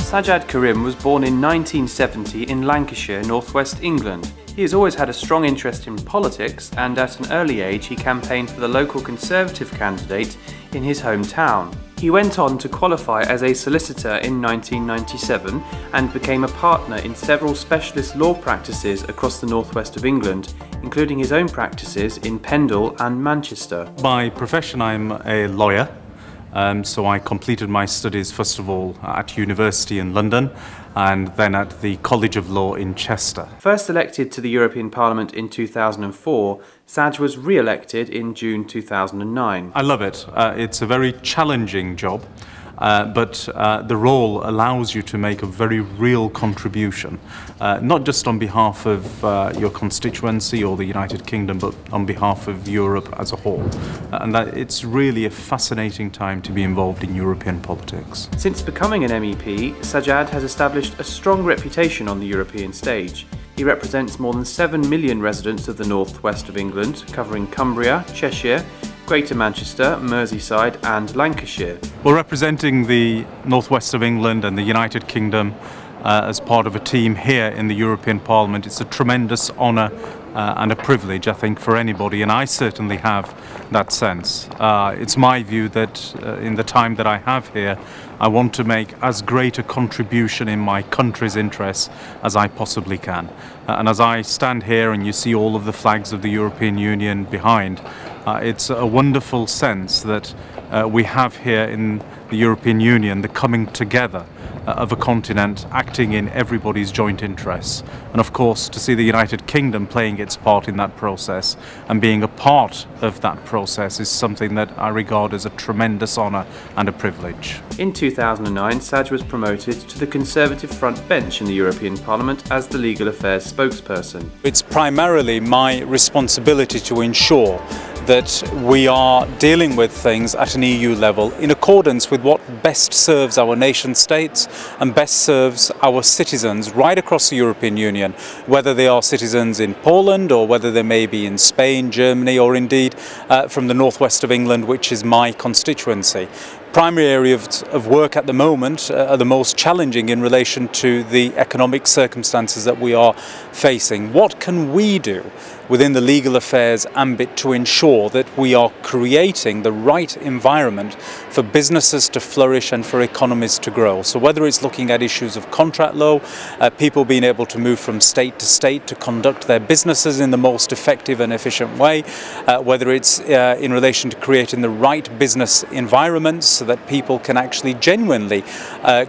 Sajjad Karim was born in 1970 in Lancashire, northwest England. He has always had a strong interest in politics, and at an early age he campaigned for the local Conservative candidate in his hometown. He went on to qualify as a solicitor in 1997 and became a partner in several specialist law practices across the northwest of England, including his own practices in Pendle and Manchester. By profession I'm a lawyer. So I completed my studies first of all at university in London and then at the College of Law in Chester. First elected to the European Parliament in 2004, Saj was re-elected in June 2009. I love it. It's a very challenging job, but the role allows you to make a very real contribution, not just on behalf of your constituency or the United Kingdom, but on behalf of Europe as a whole. And that it's really a fascinating time to be involved in European politics. Since becoming an MEP, Sajjad has established a strong reputation on the European stage. He represents more than 7 million residents of the northwest of England, covering Cumbria, Cheshire, Greater Manchester, Merseyside and Lancashire. Well, representing the northwest of England and the United Kingdom as part of a team here in the European Parliament, it's a tremendous honour and a privilege, I think, for anybody, and I certainly have that sense. It's my view that in the time that I have here, I want to make as great a contribution in my country's interests as I possibly can. And as I stand here and you see all of the flags of the European Union behind, it's a wonderful sense that we have here in the European Union the coming together of a continent acting in everybody's joint interests. And of course, to see the United Kingdom playing its part in that process and being a part of that process is something that I regard as a tremendous honour and a privilege. In 2009, Saj was promoted to the Conservative front bench in the European Parliament as the Legal Affairs spokesperson. It's primarily my responsibility to ensure that we are dealing with things at an EU level in accordance with what best serves our nation states and best serves our citizens right across the European Union, whether they are citizens in Poland or whether they may be in Spain, Germany or indeed from the northwest of England, which is my constituency. Primary areas of work at the moment are the most challenging in relation to the economic circumstances that we are facing. What can we do within the legal affairs ambit to ensure that we are creating the right environment for businesses to flourish and for economies to grow? So whether it's looking at issues of contract law, people being able to move from state to state to conduct their businesses in the most effective and efficient way, whether it's in relation to creating the right business environments so that people can actually genuinely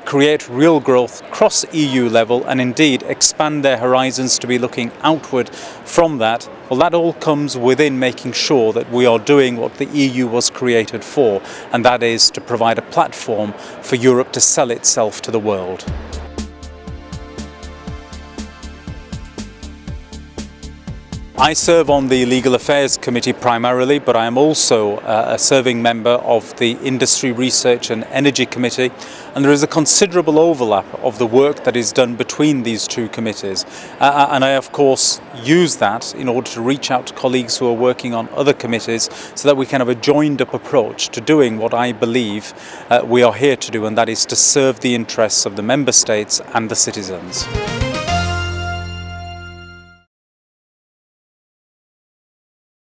create real growth across EU level and indeed expand their horizons to be looking outward from that. Well, that all comes within making sure that we are doing what the EU was created for, and that is to provide a platform for Europe to sell itself to the world. I serve on the Legal Affairs Committee primarily, but I am also a serving member of the Industry, Research and Energy Committee, and there is a considerable overlap of the work that is done between these two committees. And I of course use that in order to reach out to colleagues who are working on other committees so that we can have a joined up approach to doing what I believe we are here to do, and that is to serve the interests of the member states and the citizens.